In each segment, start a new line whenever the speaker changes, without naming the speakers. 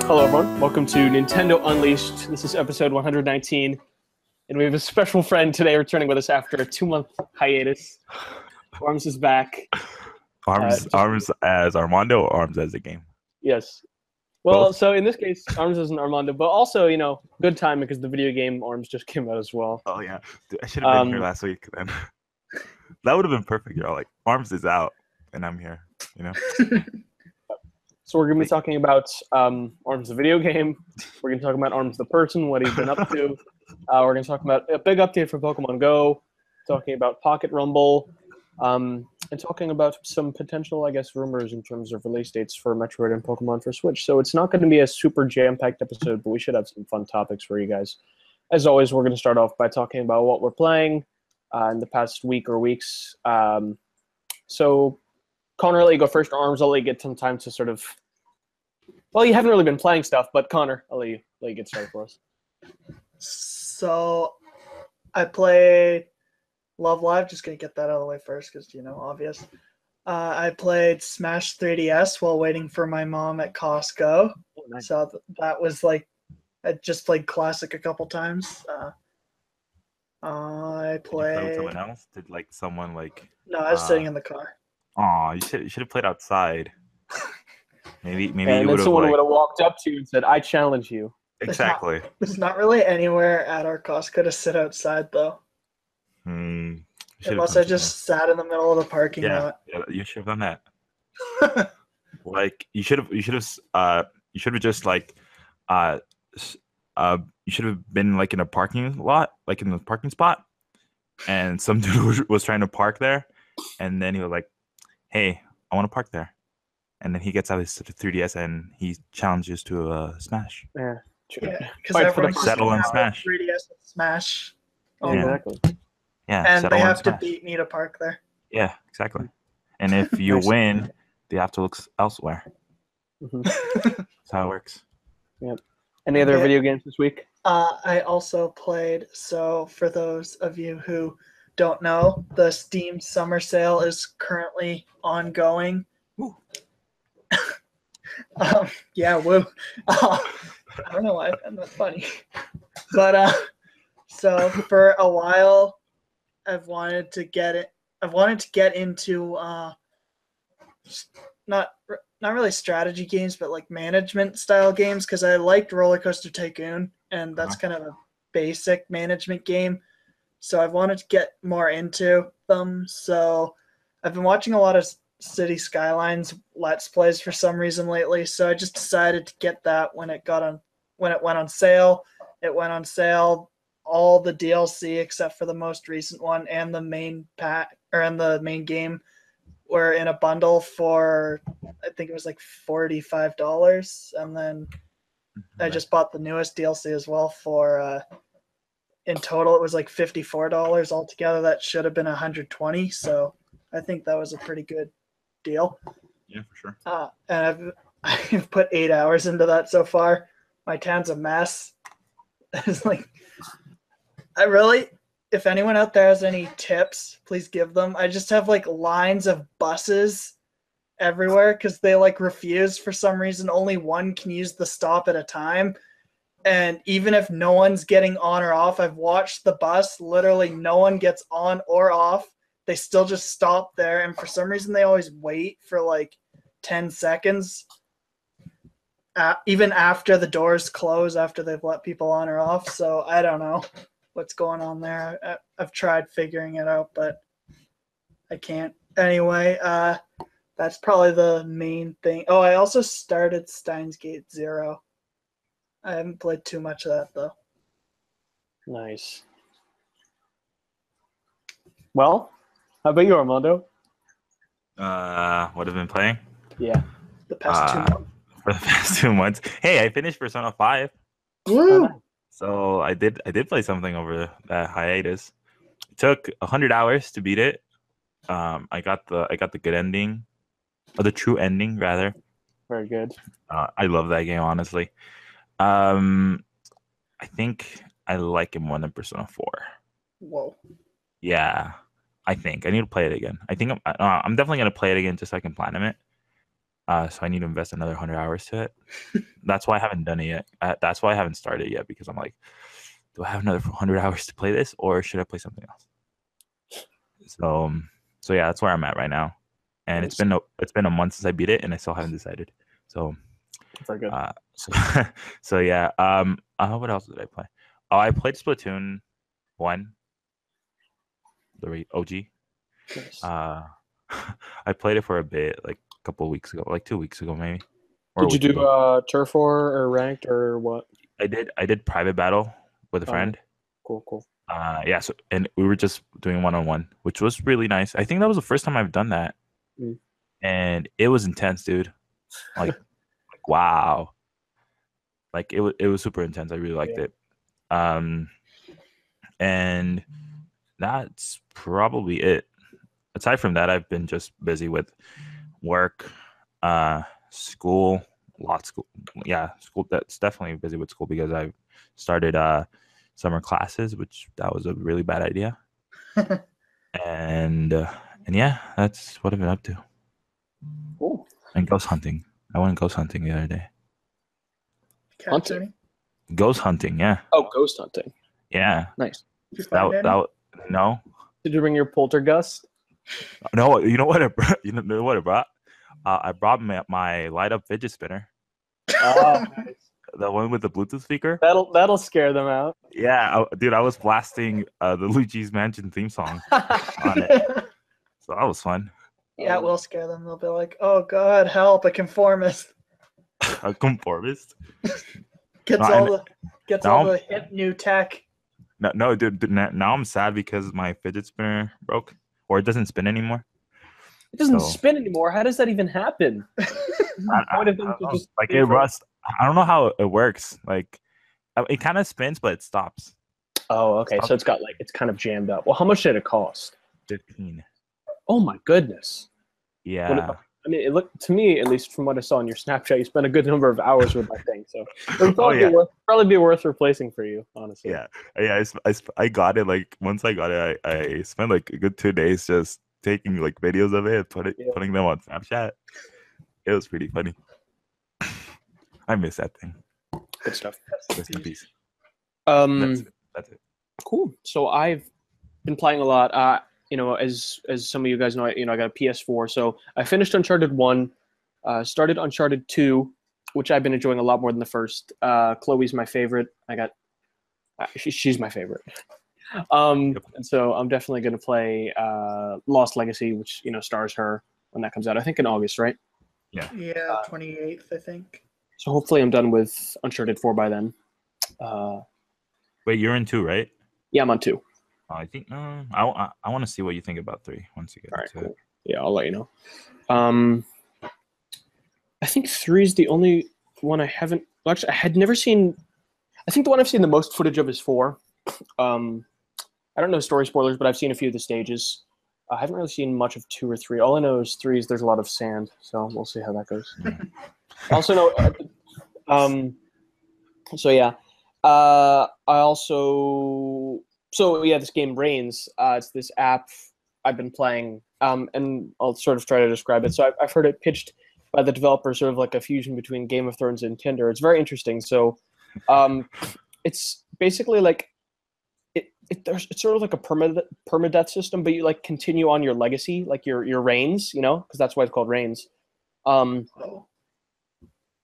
Hello, everyone. Welcome to Nintendo Unleashed. This is episode 119, and we have a special friend today returning with us after a 2-month hiatus. Armz is back.
Armz as Armando or Armz as the game?
Yes. Well,
Both?
so in this case, Armz is an Armando, but also, good time because the video game Armz just came out as well.
Oh yeah, dude, I should have been here last week then. That would have been perfect. You're all like, Armz is out, and I'm here.
So we're going to be talking about Armz the video game. We're going to talk about Armz the person, what he's been up to. We're going to talk about a big update for Pokemon Go, talking about Pocket Rumble, and talking about some potential, rumors in terms of release dates for Metroid and Pokemon for Switch. So it's not going to be a super jam-packed episode, but we should have some fun topics for you guys. As always, we're going to start off by talking about what we're playing in the past week or weeks. So Connor, I'll let you go first. Or Armz, I'll let you get some time to sort of... Well, you haven't really been playing stuff, but Connor, I'll let you get started for us.
So I played Love Live. Just going to get that out of the way first because, obvious. I played Smash 3DS while waiting for my mom at Costco.
Oh, nice.
So that was like, I just played Classic a couple times. I
Did you play with
played...
someone else? Did someone
No, I was sitting in the car.
Oh, you should have played outside. Maybe
And
you
then
would
someone
have
would have walked up to you and said, "I challenge you."
exactly.
There's not really anywhere at our Costco to sit outside though.
You should have
Unless
done
I just sat in the middle of the parking lot.
yeah, you should have done that. You should have just you should have been in a parking lot, in the parking spot, and some dude was trying to park there, and then he was like, "Hey, I want to park there," and then he gets out his 3DS and he challenges to a Smash.
Yeah, true.
Yeah, because
Fight for the
everyone's
settle and
now
Smash.
3DS and Smash.
Yeah, exactly.
Yeah,
And
settle
they
and
have to
Smash.
beat me to park there.
Yeah, exactly. And if you
Nice.
win, they have to look elsewhere.
Mhm.
That's how it works.
Any other
Okay.
video games this week?
I also played, so for those of you who don't know, the Steam Summer Sale is currently ongoing.
Ooh.
Yeah, woo. I don't know why I found that funny. But so for a while, I've wanted to get into not really strategy games, but management style games because I liked Roller Coaster Tycoon, and that's kind of a basic management game. So I've wanted to get more into them. So I've been watching a lot of City Skylines Let's Plays for some reason lately. So I just decided to get that when it went on sale. It went on sale, all the DLC except for the most recent one and the main pack and the main game were in a bundle for, I think it was $45, and then I just bought the newest DLC as well for in total it was $54 altogether. That should have been $120, so I think that was a pretty good deal.
Yeah, for sure.
And I've put 8 hours into that so far. My town's a mess. It's if anyone out there has any tips, please give them. I just have lines of buses everywhere because they refuse for some reason. Only one can use the stop at a time. And even if no one's getting on or off, I've watched the bus, literally no one gets on or off. They still just stop there. And for some reason, they always wait for 10 seconds. Even after the doors close, after they've let people on or off. So I don't know what's going on there. I've tried figuring it out, but I can't. Anyway, that's probably the main thing. Oh, I also started Steins Gate Zero. I haven't played too much of that, though.
Nice. Well, how about you, Armando?
What have I been playing?
Yeah.
The past 2 months.
For the past 2 months. Hey, I finished Persona 5.
Woo!
So I did play something over that hiatus. It took 100 hours to beat it. I got the good ending, or the true ending rather.
Very good.
I love that game, honestly. I think I like it more than Persona 4.
Whoa.
Yeah, I think I need to play it again. I think I'm definitely gonna play it again just so I can platinum it. So I need to invest another 100 hours to it. That's why I haven't done it yet. That's why I haven't started yet, because I'm like, do I have another 100 hours to play this, or should I play something else? So yeah, that's where I'm at right now. And
Nice.
it's been a month since I beat it, and I still haven't decided. So
Very good.
so yeah. What else did I play? Oh, I played Splatoon 1, the OG.
Nice.
I played it for a bit, like a couple of weeks ago, like 2 weeks ago maybe.
Did you do turf war or ranked or what?
I did private battle with a friend.
Cool.
Yeah. So and we were just doing 1-on-1, which was really nice. I think that was the first time I've done that, and it was intense, dude. Like wow. Like it was super intense. I really liked it. And that's probably it. Aside from that, I've been just busy with work, school, school. Yeah, school. That's definitely busy with school because I've started summer classes, which that was a really bad idea. and yeah, that's what I've been up to.
Cool.
And ghost hunting. I went ghost hunting the other day.
Hunting?
Ghost hunting, yeah.
Oh, ghost hunting.
Yeah.
Nice.
No.
Did you bring your poltergeist?
No, you know what? You know what I brought? I brought my light up fidget spinner.
Oh, nice.
The one with the Bluetooth speaker.
That'll scare them out.
Yeah, dude, I was blasting the Luigi's Mansion theme song on it, so that was fun.
Yeah, it will scare them. They'll be like, "Oh God, help! A conformist."
A conformist
gets all the hip new tech.
No, dude. Now I'm sad because my fidget spinner broke, or it doesn't spin anymore.
It doesn't spin anymore. How does that even happen?
Like it rusts. I don't know how it works. Like it kind of spins, but it stops.
Oh, okay. So it's kind of jammed up. Well, how much did it cost?
15.
Oh my goodness.
Yeah.
I mean, it looked to me, at least from what I saw on your Snapchat, you spent a good number of hours with that thing. So it would probably be worth replacing for you, honestly.
Yeah. I got it. Like once I got it, I spent like a good 2 days just taking like videos of it, putting them on Snapchat. It was pretty funny. I miss that thing.
Good stuff.
Rest in peace.
That's it. Cool. So I've been playing a lot. As some of you guys know, I got a PS4. So I finished Uncharted 1, started Uncharted 2, which I've been enjoying a lot more than the first. Chloe's my favorite. She's my favorite. And so I'm definitely going to play Lost Legacy, which stars her when that comes out. I think in August, right?
Yeah.
Yeah, 28th, I think.
So hopefully I'm done with Uncharted 4 by then.
Wait, you're in 2, right?
Yeah, I'm on 2.
I think I want to see what you think about 3 once you get into it.
Yeah, I'll let you know. I think 3 is the only one I haven't. Well, actually, I had never seen. I think the one I've seen the most footage of is 4. I don't know story spoilers, but I've seen a few of the stages. I haven't really seen much of 2 or 3. All I know is 3 is there's a lot of sand, so we'll see how that goes.
Yeah.
I also know. So yeah. I also. So yeah, this game Reigns. It's this app I've been playing, and I'll sort of try to describe it. So I've heard it pitched by the developer, sort of like a fusion between Game of Thrones and Tinder. It's very interesting. So, it's basically like it's sort of like a permadeath system, but you like continue on your legacy, like your reigns, because that's why it's called Reigns.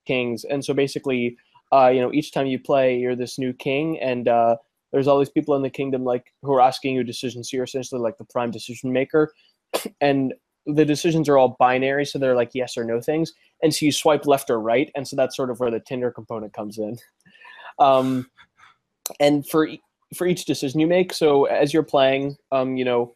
Kings, and so basically, each time you play, you're this new king, and there's all these people in the kingdom who are asking you decisions. So you're essentially like the prime decision maker, and the decisions are all binary, so they're like yes or no things. And so you swipe left or right, and so that's sort of where the Tinder component comes in. And for each decision you make, so as you're playing, you'll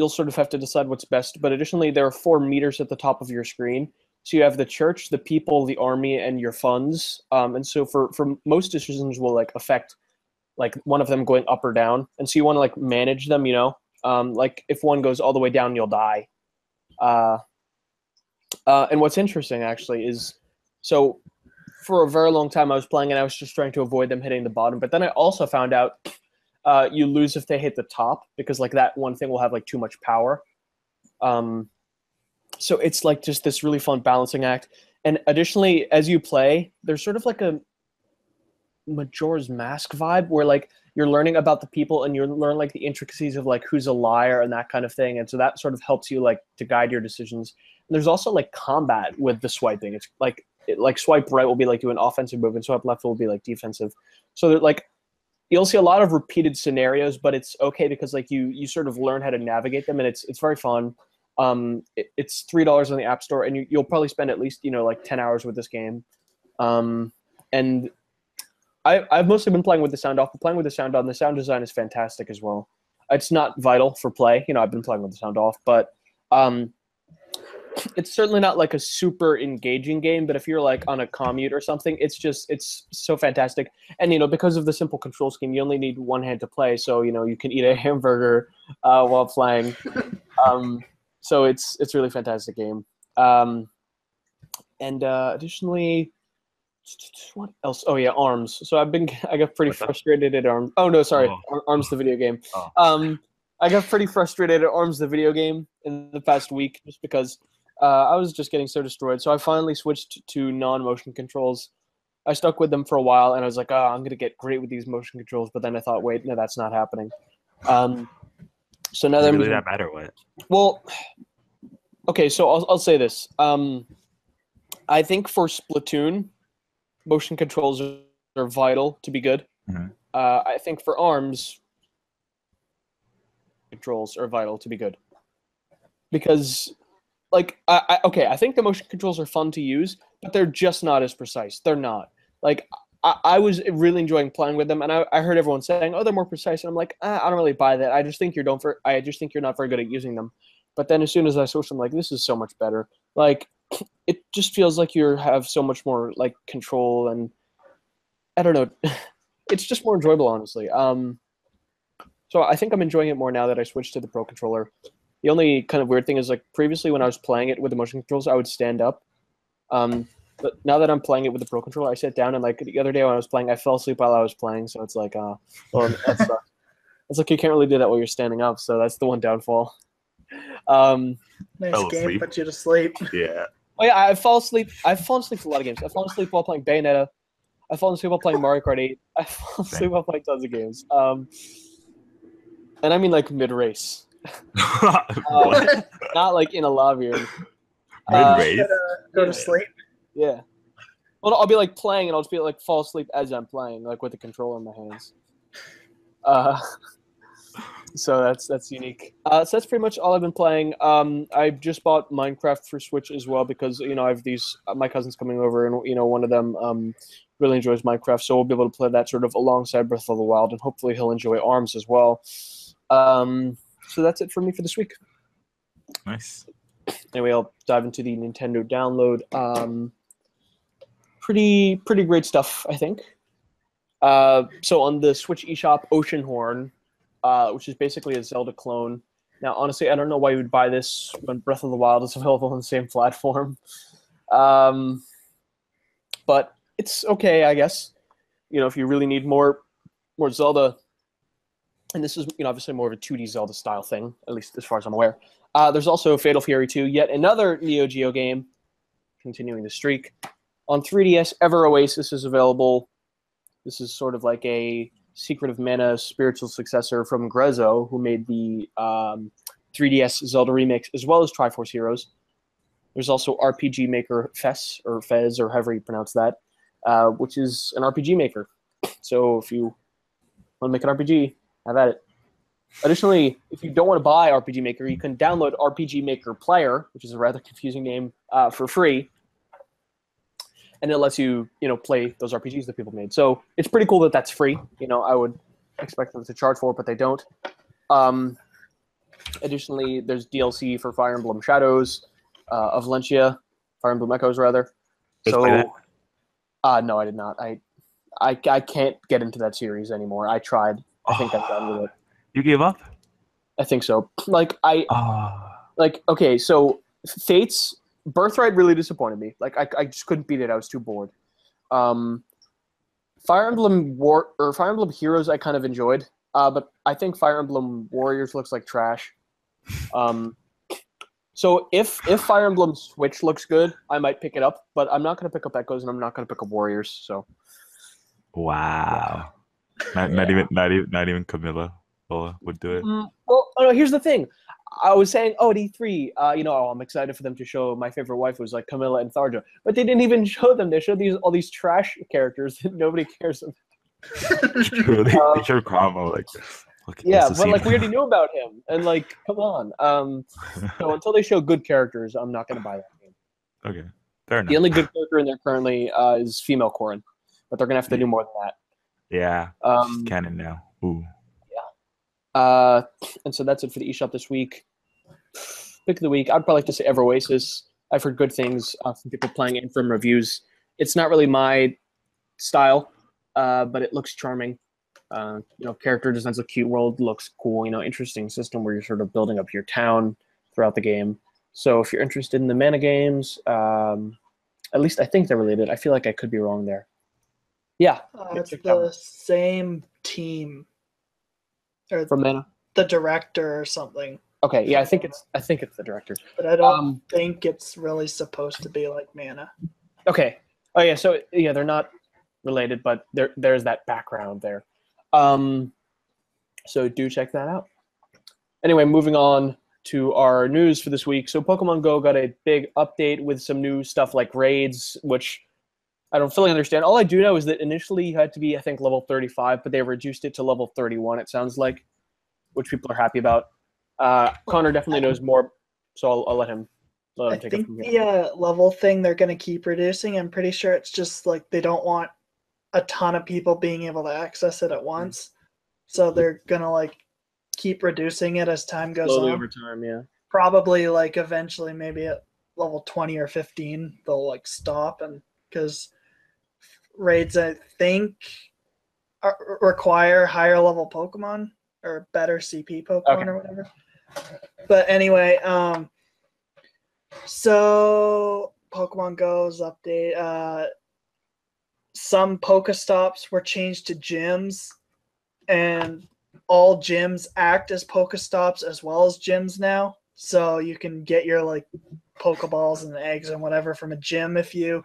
sort of have to decide what's best. But additionally, there are 4 meters at the top of your screen. So you have the church, the people, the army, and your funds. And so for most decisions will affect one of them going up or down. And so you want to manage them, if one goes all the way down, you'll die. And what's interesting actually is, so for a very long time I was playing and I was just trying to avoid them hitting the bottom. But then I also found out you lose if they hit the top, because that one thing will have too much power. So it's like just this really fun balancing act. And additionally, as you play, there's sort of like a Majora's Mask vibe where like you're learning about the people and you learn like the intricacies of like who's a liar and that kind of thing. And so that sort of helps you like to guide your decisions. And there's also like combat with the swiping. It's like swipe right will be like do an offensive move and swipe left will be like defensive. So that like you'll see a lot of repeated scenarios, but it's okay because like you sort of learn how to navigate them and it's very fun. It's $3 on the App Store, and you'll probably spend at least like 10 hours with this game. And I've mostly been playing with the sound off, but playing with the sound on. The sound design is fantastic as well. It's not vital for play. I've been playing with the sound off, but it's certainly not like a super engaging game. But if you're like on a commute or something, it's so fantastic. And because of the simple control scheme, you only need one hand to play, so you can eat a hamburger while playing. So it's a really fantastic game. And additionally, what else? Oh yeah, Armz. So I got pretty frustrated at Armz. Oh no, sorry, Armz the video game. I got pretty frustrated at Armz the video game in the past week just because I was just getting so destroyed. So I finally switched to non-motion controls. I stuck with them for a while, and I was like, oh, I'm gonna get great with these motion controls. But then I thought, wait, no, that's not happening. So now that
really that bad or what?
Well, okay. So I'll say this. I think for Splatoon, motion controls are vital to be good.
Mm-hmm.
I think for Armz, controls are vital to be good. Because, like, I think the motion controls are fun to use, but they're just not as precise. They're not. Like, I was really enjoying playing with them, and I heard everyone saying, "Oh, they're more precise," and I'm like, I don't really buy that. I just think you're not very good at using them. But then as soon as I switched, I'm like, this is so much better. Like, it just feels like you have so much more like control, and I don't know, it's just more enjoyable, honestly. So I think I'm enjoying it more now that I switched to the Pro Controller. The only kind of weird thing is like previously when I was playing it with the motion controls, I would stand up. But now that I'm playing it with the Pro Controller, I sit down, and like the other day when I was playing, I fell asleep while I was playing. So it's like, well, that sucks. It's like you can't really do that while you're standing up. So that's the one downfall.
Nice game, put you to sleep.
Yeah.
Oh yeah, I've fallen asleep for a lot of games. I've fallen asleep while playing Bayonetta. I've fallen asleep while playing Mario Kart 8. I've fallen asleep while playing tons of games. And I mean like mid-race. Not like in a lobby or anything.
Mid-race?
Go to sleep.
Yeah. Well, I'll be like playing, and I'll just be like fall asleep as I'm playing, like with the controller in my hands. So that's unique. So that's pretty much all I've been playing. I just bought Minecraft for Switch as well because I have these my cousins coming over, and one of them really enjoys Minecraft, so we'll be able to play that sort of alongside Breath of the Wild, and hopefully he'll enjoy Armz as well. So that's it for me for this week.
Nice.
Anyway, I'll dive into the Nintendo download. Pretty great stuff, I think. So on the Switch eShop, Oceanhorn, which is basically a Zelda clone. Now, honestly, I don't know why you would buy this when Breath of the Wild is available on the same platform. But it's okay, I guess. If you really need more Zelda, and this is obviously more of a 2D Zelda style thing, at least as far as I'm aware. There's also Fatal Fury 2, yet another Neo Geo game, continuing the streak. On 3DS, Ever Oasis is available. This is sort of like a Secret of Mana spiritual successor from Grezzo, who made the 3DS Zelda remix, as well as Triforce Heroes. There's also RPG Maker Fez, or however you pronounce that, which is an RPG maker. So if you want to make an RPG, have at it. Additionally, if you don't want to buy RPG Maker, you can download RPG Maker Player, which is a rather confusing name, for free. And it lets you, play those RPGs that people made. So it's pretty cool that that's free. I would expect them to charge for it, but they don't. Additionally, there's DLC for Fire Emblem Shadows of Valencia, Fire Emblem Echoes, rather. So, no, I did not. I can't get into that series anymore. I tried. I think I'm done with it.
You gave up?
I think so. Okay, so Fates Birthright really disappointed me. I just couldn't beat it. I was too bored. Fire Emblem Heroes I kind of enjoyed, but I think Fire Emblem Warriors looks like trash. So if Fire Emblem Switch looks good, I might pick it up, but I'm not going to pick up Echoes and I'm not going to pick up Warriors. So
Wow. Not even Camilla would do it.
well, oh no, here's the thing. I was saying, at E3, I'm excited for them to show my favorite wife was like Camilla and Tharja, but they didn't even show them. They showed all these trash characters that nobody cares about.
True. They showed Cromwell like.
Yeah, but like we already knew about him, and like, come on. So until they show good characters, I'm not going to buy that game.
Okay, fair enough.
The only good character in there currently is female Corrin, but they're going to have to do more than that.
Yeah, she's canon now. Ooh.
Yeah. And so that's it for the eShop this week. Pick of the week. I'd probably like to say Ever Oasis. I've heard good things from people playing it and from reviews. It's not really my style, but it looks charming. Character designs look cute. World looks cool. Interesting system where you're sort of building up your town throughout the game. So if you're interested in the mana games, at least I think they're related. I feel like I could be wrong there. Yeah,
it's the same team, or
from mana.
The director or something.
Okay, yeah, I think it's the director.
But I don't think it's really supposed to be like mana.
Okay. Oh yeah, so yeah, they're not related, but there's that background there. So do check that out. Anyway, moving on to our news for this week. So Pokemon Go got a big update with some new stuff like raids, which I don't fully understand. All I do know is that initially you had to be, I think, level 35, but they reduced it to level 31, it sounds like, which people are happy about. Connor definitely knows more, so I'll let him take it from here.
The level thing they're going to keep reducing. I'm pretty sure it's just like they don't want a ton of people being able to access it at once. So they're going to like keep reducing it as time goes
Slowly
on.
over time, yeah.
Probably like eventually maybe at level 20 or 15 they'll like stop, and because raids I think require higher level Pokemon or better CP Pokemon or whatever. But anyway, so Pokemon Go's update. Some Pokestops were changed to gyms, and all gyms act as Pokestops as well as gyms now. So you can get your like Pokeballs and eggs and whatever from a gym if you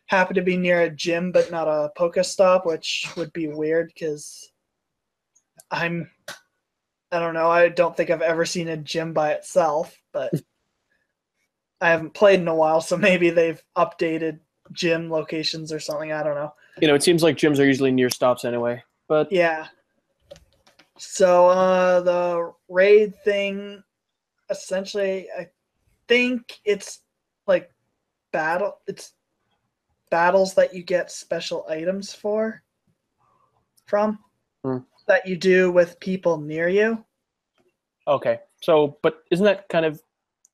happen to be near a gym but not a Pokestop, which would be weird because I don't know. I don't think I've ever seen a gym by itself, but I haven't played in a while, so maybe they've updated gym locations or something. I don't know.
It seems like gyms are usually near stops anyway. But
yeah. So the raid thing, essentially, I think it's like it's battles that you get special items from that you do with people near you.
Okay. So, but isn't that kind of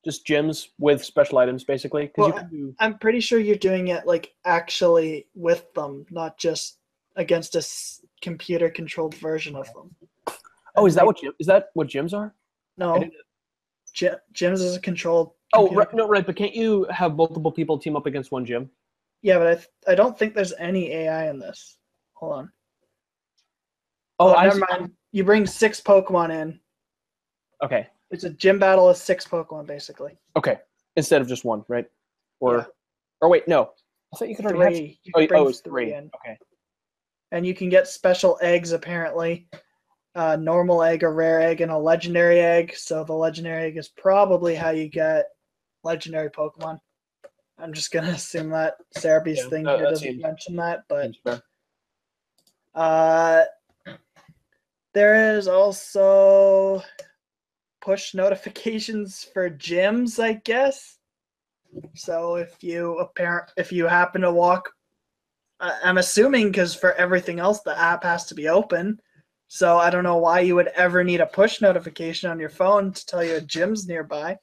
just gyms with special items, basically?
Well, I'm pretty sure you're doing it like actually with them, not just against a computer-controlled version of them.
Oh, is that what gyms are?
No, gyms is a controlled.
Oh, right, no, right. But can't you have multiple people team up against one gym?
Yeah, but I don't think there's any AI in this. Hold on.
Oh,
never mind. You bring 6 Pokemon in.
Okay.
It's a gym battle of 6 Pokemon, basically.
Okay. Instead of just one, right? Or wait, no. I thought you could already have.
It's
3
in.
Okay.
And you can get special eggs, apparently. Normal egg, a rare egg, and a legendary egg. So the legendary egg is probably how you get legendary Pokemon. I'm just going to assume that Cerebee's thing here doesn't mention that. But there is also push notifications for gyms, I guess. So if you happen to walk, I'm assuming because for everything else the app has to be open. So I don't know why you would ever need a push notification on your phone to tell you a gym's nearby.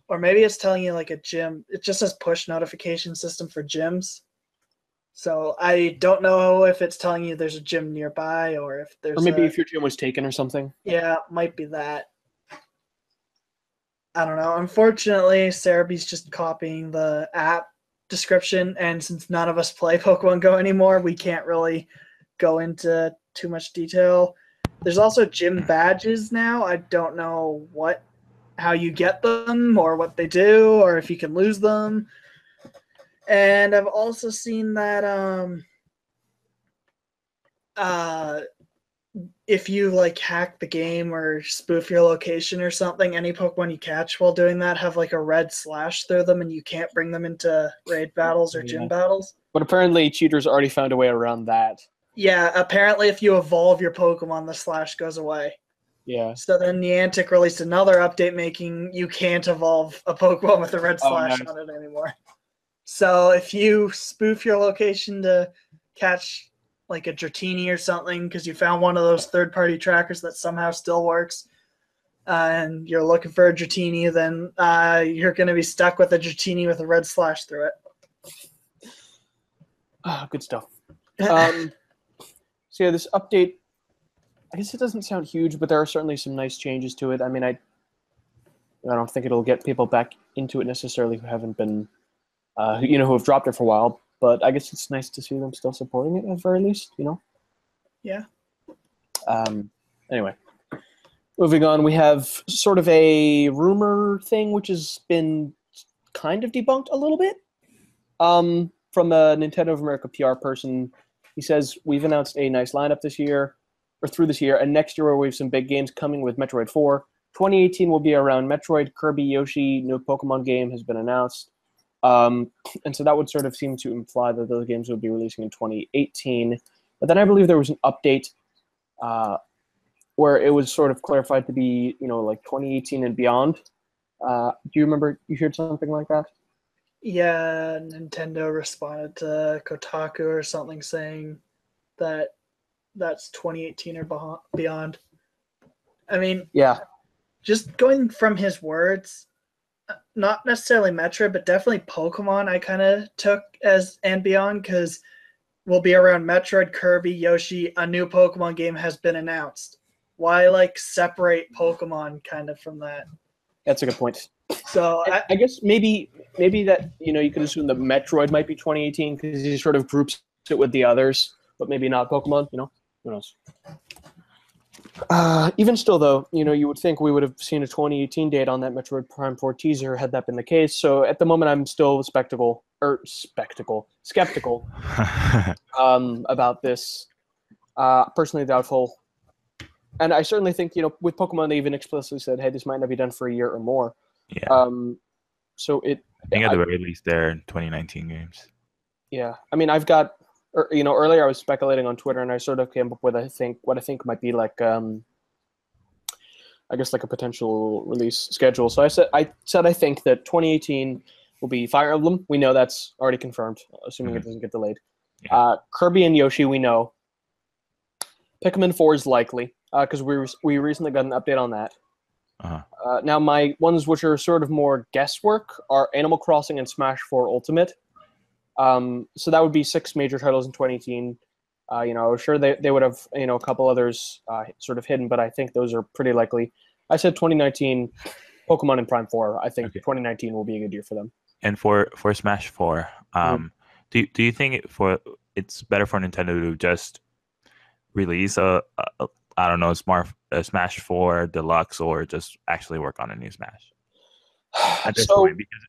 Or maybe it's telling you like a gym. It just says push notification system for gyms. So I don't know if it's telling you there's a gym nearby or if there's.
Or maybe if your gym was taken or something.
Yeah, might be that. I don't know. Unfortunately, Cerebee's just copying the app description, and since none of us play Pokemon Go anymore, we can't really go into too much detail. There's also gym badges now. I don't know what how you get them or what they do or if you can lose them. And I've also seen that if you like hack the game or spoof your location or something, any Pokemon you catch while doing that have like a red slash through them and you can't bring them into raid battles or gym battles.
But apparently cheaters already found a way around that.
Yeah, apparently if you evolve your Pokemon, the slash goes away.
Yeah.
So then Niantic released another update making you can't evolve a Pokemon with a red slash on it anymore. So if you spoof your location to catch like a Dratini or something because you found one of those third-party trackers that somehow still works and you're looking for a Dratini, then you're going to be stuck with a Dratini with a red slash through it.
Good stuff. So yeah, this update, I guess it doesn't sound huge, but there are certainly some nice changes to it. I mean, I don't think it'll get people back into it necessarily who haven't been, who have dropped it for a while. But I guess it's nice to see them still supporting it at the very least,
Yeah.
Anyway, moving on, we have sort of a rumor thing which has been kind of debunked a little bit. From a Nintendo of America PR person, he says, we've announced a nice lineup this year, or through this year, and next year we have some big games coming with Metroid 4. 2018 will be around Metroid, Kirby, Yoshi, new Pokemon game has been announced. And so that would sort of seem to imply that those games would be releasing in 2018. But then I believe there was an update where it was sort of clarified to be, like 2018 and beyond. Do you remember you heard something like that?
Yeah, Nintendo responded to Kotaku or something saying that that's 2018 or beyond. I mean,
yeah,
just going from his words, not necessarily Metroid, but definitely Pokemon I kind of took as and beyond because we'll be around Metroid, Kirby, Yoshi, a new Pokemon game has been announced. Why separate Pokemon kind of from that?
That's a good point.
So
I guess maybe that you could assume that Metroid might be 2018 because he sort of groups it with the others, but maybe not Pokemon. Who knows? Even still, though, you would think we would have seen a 2018 date on that Metroid Prime 4 teaser had that been the case. So at the moment, I'm still skeptical about this. Personally doubtful. And I certainly think, with Pokemon, they even explicitly said, hey, this might not be done for a year or more.
Yeah.
So
I think at the very least they're 2019 games.
Yeah. I mean, I've got, earlier I was speculating on Twitter and I sort of came up with, what I think might be like a potential release schedule. So I said I think that 2018 will be Fire Emblem. We know that's already confirmed, assuming it doesn't get delayed. Yeah. Kirby and Yoshi, we know. Pikmin 4 is likely, because we recently got an update on that.
Uh-huh.
Now, my ones which are sort of more guesswork are Animal Crossing and Smash 4 Ultimate. So that would be 6 major titles in 2018. Sure they would have a couple others sort of hidden, but I think those are pretty likely. I said 2019, Pokemon and Prime 4. I think 2019 will be a good year for them.
And for Smash 4, do you think it's better for Nintendo to just release a Smash 4 Deluxe or just actually work on a new Smash at this point? Because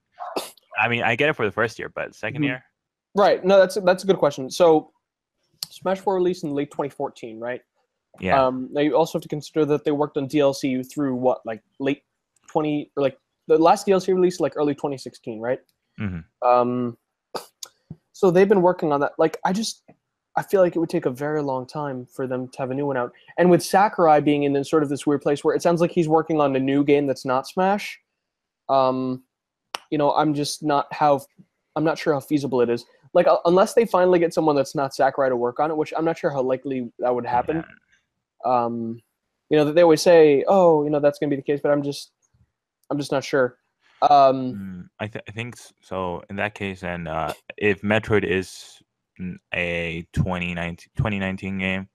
I mean, I get it for the first year, but second year,
right? No, that's a good question. So Smash 4 released in late 2014, right?
Yeah.
Now you also have to consider that they worked on DLC through late 20 or the last DLC release early 2016, right?
Mm-hmm.
So they've been working on that. I feel like it would take a very long time for them to have a new one out. And with Sakurai being in sort of this weird place where it sounds like he's working on a new game that's not Smash, I'm not sure how feasible it is. Unless they finally get someone that's not Sakurai to work on it, which I'm not sure how likely that would happen. That they always say, that's going to be the case, but I'm just not sure.
I think so. In that case, and if Metroid is a 2019 game,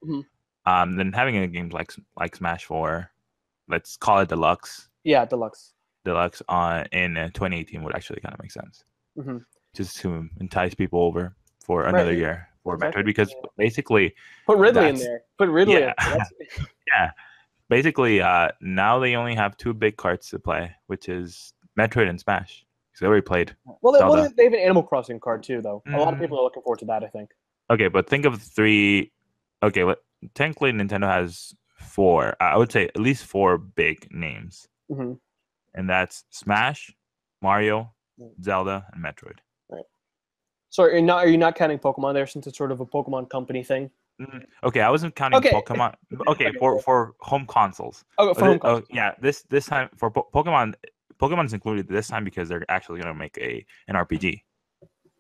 then having a game like Smash 4, let's call it Deluxe.
Yeah, Deluxe
in 2018 would actually kind of make sense.
Mm-hmm.
Just to entice people over for another year for Metroid, because basically
put Ridley in there. Put Ridley in there.
Yeah, basically, now they only have two big carts to play, which is Metroid and Smash. Because they already played Zelda.
They have an Animal Crossing card too, though. A lot of
Mm.
people are looking forward to that, I think.
Okay, but think of three. Okay, technically Nintendo has four. I would say at least four big names,
Mm-hmm.
and that's Smash, Mario, Zelda, and Metroid.
Right. So are you not counting Pokemon there since it's sort of a Pokemon company thing?
Okay, I wasn't counting
Okay.
Pokemon. Okay, for home consoles.
Oh, for home consoles.
Yeah, this time for Pokemon. Pokemon's included this time because they're actually going to make an RPG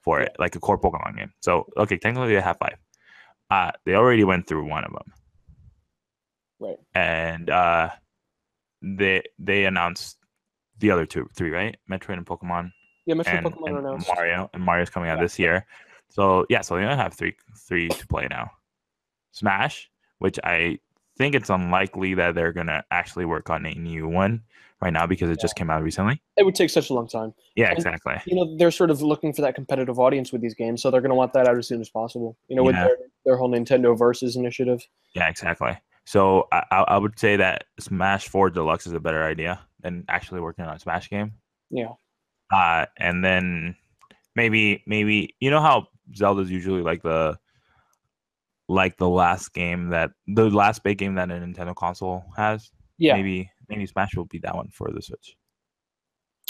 for it, like a core Pokemon game. So, okay, technically they have five. They already went through one of them.
Right.
And they announced the other three, right? Metroid and Pokemon.
Yeah, Metroid and Pokemon
and
are announced.
Mario. And Mario's coming out this year. So, yeah, so they only have three to play now. Smash, which I think it's unlikely that they're going to actually work on a new one right now because it just came out recently.
It would take such a long time.
Yeah,
And,
exactly.
they're sort of looking for that competitive audience with these games, so they're going to want that out as soon as possible. With their whole Nintendo Versus initiative.
Yeah, exactly. So I would say that Smash 4 Deluxe is a better idea than actually working on a Smash game.
Yeah.
And then maybe how Zelda's usually like the last big game that a Nintendo console has.
Yeah.
Maybe Smash will be that one for the Switch.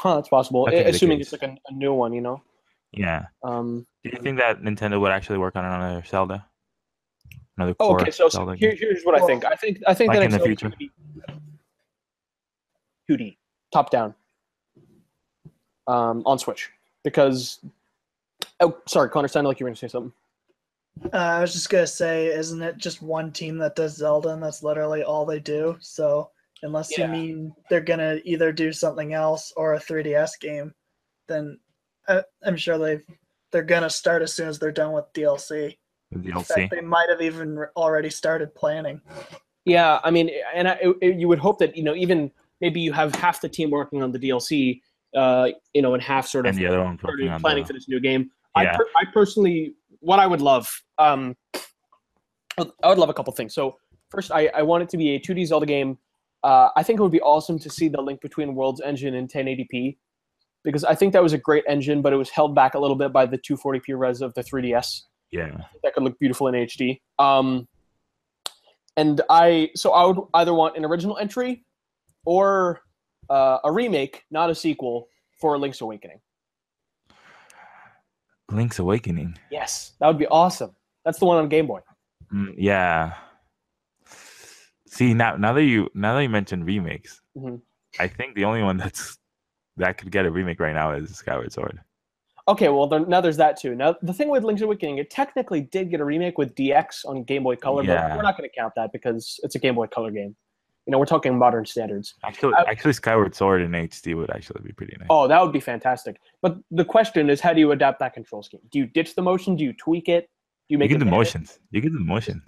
That's possible. Assuming it's like a new one,
Yeah.
Do
you think that Nintendo would actually work on another Zelda? Another core Zelda game?
Here's what I think. I think
like
that
in the future.
2D, top down, on Switch, because. Oh, sorry, Connor. Sounded like you were going to say something.
I was just gonna say, isn't it just one team that does Zelda, and that's literally all they do? So unless you mean they're gonna either do something else or a 3DS game, then I'm sure they're gonna start as soon as they're done with DLC. In fact, they might have even already started planning.
Yeah, I mean, and you would hope that even maybe you have half the team working on the DLC, and half sort of
and the other one
planning for this new game.
Yeah.
I personally, what I would love, I would love a couple things. So first, I want it to be a 2D Zelda game. I think it would be awesome to see the link between World's engine and 1080p, because I think that was a great engine, but it was held back a little bit by the 240p res of the 3DS.
Yeah,
that could look beautiful in HD. And I would either want an original entry or a remake, not a sequel, for Link's Awakening.
Link's Awakening.
Yes, that would be awesome. That's the one on Game Boy.
Yeah. See, now that you mentioned remakes, I think the only one that could get a remake right now is Skyward Sword.
Okay, well now there's that too. Now the thing with Link's Awakening, it technically did get a remake with DX on Game Boy Color, but we're not going to count that because it's a Game Boy Color game. We're talking modern standards.
Actually, Skyward Sword in HD would actually be pretty nice.
Oh, that would be fantastic. But the question is, how do you adapt that control scheme? Do you ditch the motion? Do you tweak it? Do you make
You can do motions. You can do motion.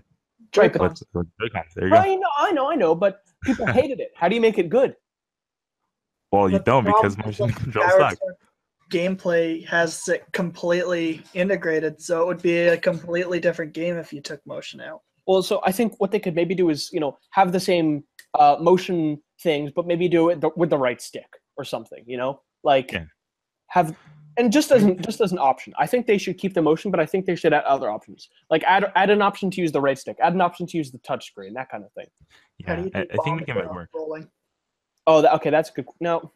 Joy-Cons.
There you go.
I know, but people hated it. How do you make it good?
Well, you don't, because motion control sucks.
Gameplay has it completely integrated, so it would be a completely different game if you took motion out.
Well, so I think what they could maybe do is, have the same motion things, but maybe do it with the right stick or something. Have, and just as an option. I think they should keep the motion, but I think they should add other options. Like add an option to use the right stick, add an option to use the touch screen, that kind of thing.
Yeah, I think we can make it work.
Oh, okay, that's good. No.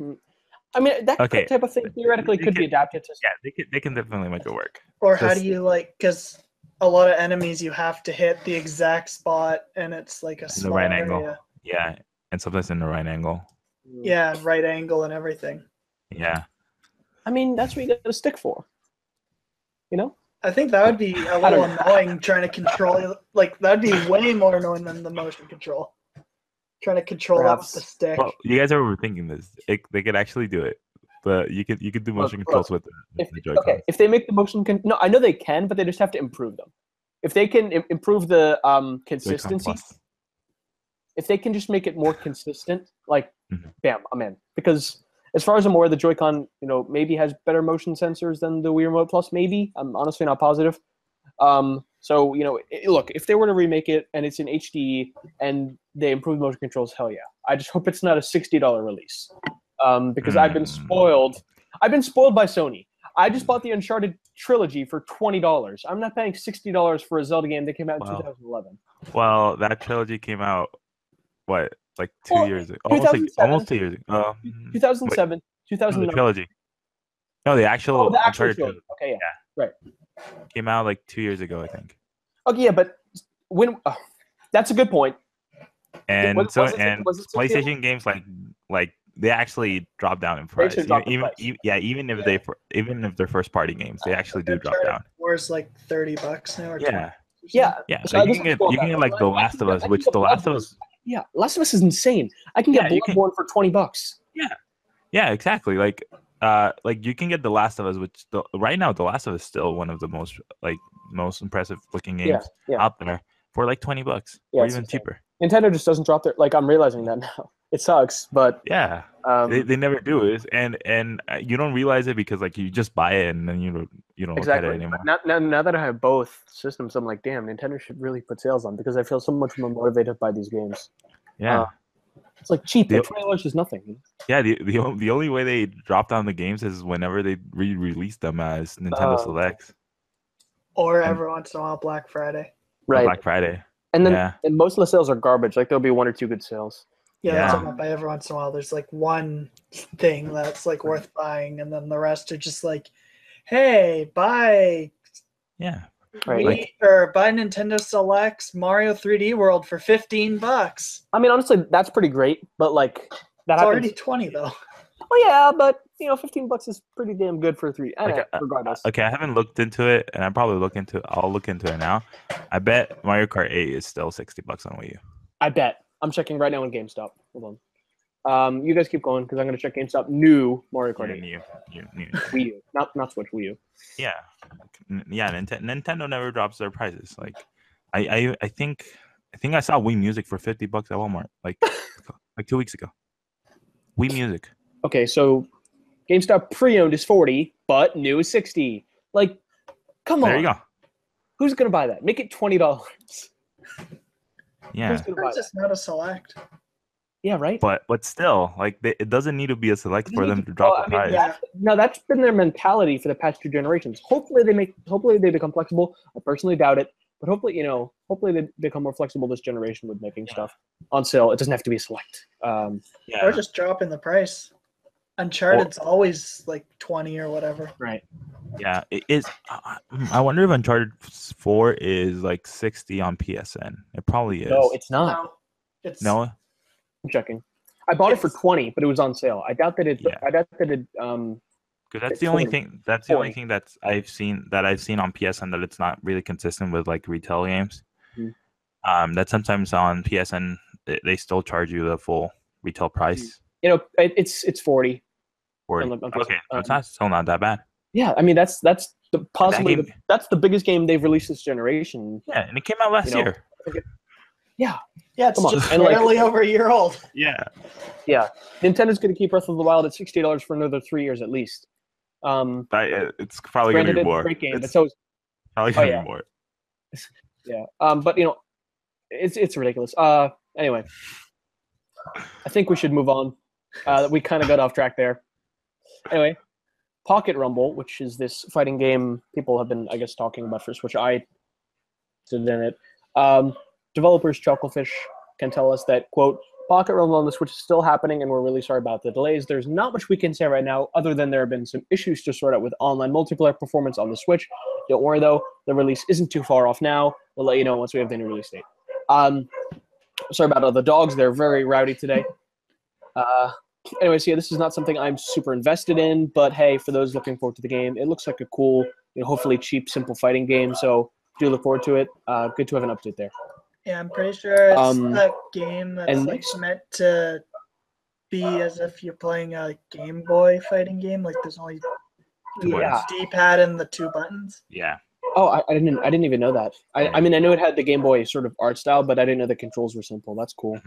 I mean, that type of thing theoretically could be adapted to.
Yeah, they can definitely make it work.
Or how do you because a lot of enemies you have to hit the exact spot, and it's like a small
right
area.
angle. Yeah, and sometimes in the right angle.
Yeah, right angle and everything.
Yeah.
I mean, that's what you got a stick for.
I think that would be a little annoying trying to control. That'd be way more annoying than the motion control. Trying to control that with the stick.
Well, you guys are overthinking this. They could actually do it, but you could do motion controls with the Joy-Cons.
Okay, if they make the motion no, I know they can, but they just have to improve them. If they can improve the consistency, if they can just make it more consistent, bam, I'm in. Because as far as I'm aware, the Joy-Con, maybe has better motion sensors than the Wii Remote Plus. Maybe, I'm honestly not positive. So look, if they were to remake it and it's in HD and they improve motion controls, hell yeah. I just hope it's not a $60 release, because I've been spoiled. I've been spoiled by Sony. I just bought the Uncharted trilogy for $20. I'm not paying $60 for a Zelda game that came out in 2011.
Well, that trilogy came out what, like 2 years ago? Almost 2 years ago.
2007,
No,
2009.
the trilogy. No, the actual
actual
Uncharted
trilogy. Okay, yeah. Right.
Came out like 2 years ago, I think.
Okay, yeah, but when that's a good point.
And
Was it
PlayStation games like they actually drop down in price. Even if they're first party games, they actually do drop down.
Where's like $30 now or
yeah.
So you can get like The Last of Us, which The Last of Us.
Yeah, Last of Us is insane. I can get Bloodborne for $20.
Yeah, exactly. Like you can get The Last of Us, which right now The Last of Us is still one of the most impressive looking games out there for like $20, or even cheaper.
Nintendo just doesn't drop their, I'm realizing that now. It sucks, but
they never do it, and you don't realize it because like you just buy it and then you don't look at it anymore.
Now that I have both systems, I'm like, damn, Nintendo should really put sales on, because I feel so much more motivated by these games.
Yeah,
it's like cheap. $20 is nothing.
Yeah, the only way they drop down the games is whenever they re-release them as Nintendo Selects,
or every once in a while Black Friday.
Right,
Black Friday.
And then and most of the sales are garbage. Like there'll be 1 or 2 good sales.
Yeah, that's what I meant by every once in a while. There's like one thing that's like worth buying, and then the rest are just like, hey, buy or buy Nintendo Selects Mario 3D World for $15.
I mean, honestly, that's pretty great, but like
that it's already $20 though.
Well, yeah, but $15 is pretty damn good for 3. Regardless.
Okay, I haven't looked into it, and I'll look into it now. I bet Mario Kart 8 is still $60 on Wii U.
I bet. I'm checking right now on GameStop. Hold on. You guys keep going, because I'm going to check GameStop. New Mario Kart 8.
New.
Wii U, not Switch. Wii U.
Yeah. Nintendo never drops their prices. Like, I think I saw Wii Music for $50 at Walmart like 2 weeks ago. Wii Music.
Okay, so GameStop pre-owned is $40, but new is $60. Like, come on.
There you go.
Who's gonna buy that? Make it $20.
Yeah.
It's just not a Select.
Yeah, right.
But still, like, it doesn't need to be a Select for them to drop the price.
No, that's been their mentality for the past 2 generations. Hopefully they become flexible. I personally doubt it, but hopefully they become more flexible this generation with making stuff on sale. It doesn't have to be a Select.
Or just dropping the price. Uncharted's always like 20 or whatever.
Right.
Yeah, it is. I wonder if Uncharted 4 is like 60 on PSN. It probably is.
No, it's not.
No.
I'm checking. I bought it for 20, but it was on sale. I doubt that it. Yeah. I doubt that it.
Because that's the only thing. That's the only thing that I've seen on PSN that it's not really consistent with like retail games. Mm-hmm. That sometimes on PSN they still charge you the full retail price.
It's 40.
40. Okay, that's still not that bad.
Yeah, I mean that's that's the biggest game they've released this generation.
Yeah, and it came out last year.
Yeah,
it's just barely over a year old.
Yeah.
Nintendo's going to keep Breath of the Wild at $60 for another 3 years at least.
It's probably going to be more.
Great game.
It's probably going to be more.
Yeah. But it's ridiculous. Anyway, I think we should move on. We kind of got off track there. Anyway, Pocket Rumble, which is this fighting game people have been, I guess, talking about for Switch. I did in it. Developers Chucklefish can tell us that, quote, Pocket Rumble on the Switch is still happening, and we're really sorry about the delays. There's not much we can say right now, other than there have been some issues to sort out with online multiplayer performance on the Switch. Don't worry, though. The release isn't too far off now. We'll let you know once we have the new release date. Sorry about all the dogs. They're very rowdy today. Anyways, this is not something I'm super invested in, but hey, for those looking forward to the game, it looks like a cool, hopefully cheap, simple fighting game, so do look forward to it. Good to have an update there.
Yeah, I'm pretty sure it's that game that's meant to be as if you're playing a Game Boy fighting game. Like there's only D-pad and the 2 buttons.
Yeah.
Oh, I didn't even know that. I mean, I know it had the Game Boy sort of art style, but I didn't know the controls were simple. That's cool.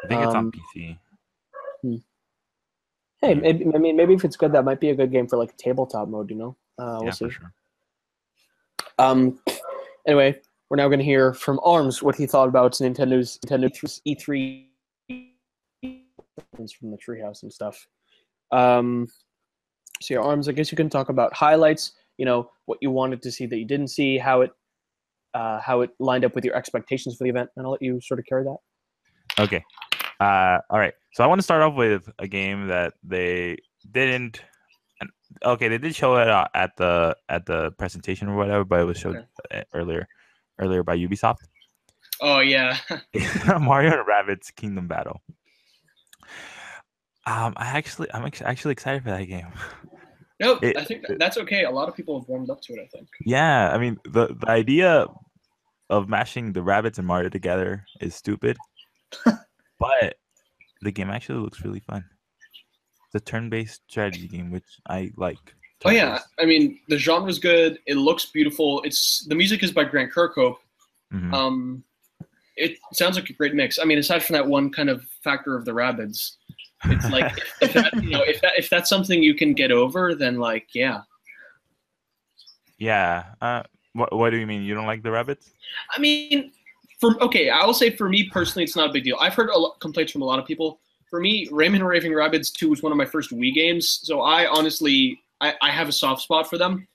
I think it's on PC.
Hey, maybe if it's good, that might be a good game for like tabletop mode. We'll see.
For sure.
Anyway, we're now going to hear from Armz what he thought about Nintendo's E3 from the treehouse and stuff. So yeah, Armz, I guess you can talk about highlights. You know, what you wanted to see that you didn't see, how it lined up with your expectations for the event, and I'll let you sort of carry that.
Okay. All right. So I want to start off with a game that they didn't. Okay, they did show it at the presentation or whatever, but it was showed earlier by Ubisoft.
Oh yeah.
Mario and Rabbids Kingdom Battle. I'm actually excited for that game.
No, I think that's okay. A lot of people have warmed up to it, I think.
Yeah, I mean the idea of mashing the rabbits and Mario together is stupid, but the game actually looks really fun. It's a turn-based strategy game, which I like.
Oh yeah, I mean the genre's good. It looks beautiful. The music is by Grant Kirkhope.
Mm-hmm.
It sounds like a great mix. I mean, aside from that one kind of factor of the rabbits, it's like if that's something you can get over, then like yeah.
Yeah. What do you mean? You don't like the rabbits?
I mean, I will say for me personally, it's not a big deal. I've heard complaints from a lot of people. For me, Rayman and Raving Rabbids 2 was one of my first Wii games, so I honestly I have a soft spot for them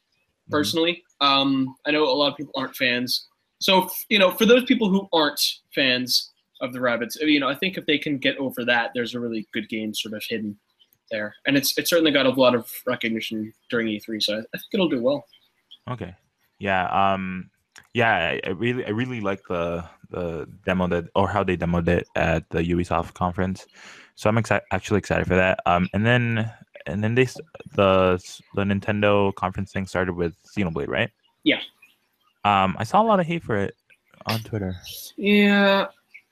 personally. I know a lot of people aren't fans, so for those people who aren't fans of the rabbits, I think if they can get over that, there's a really good game sort of hidden there, and it's certainly got a lot of recognition during E3, so I think it'll do well.
Okay. Yeah. Yeah. I really like the demo how they demoed it at the Ubisoft conference. So I'm actually excited for that. And then the Nintendo conference thing started with Xenoblade, right?
Yeah.
I saw a lot of hate for it on Twitter.
Yeah.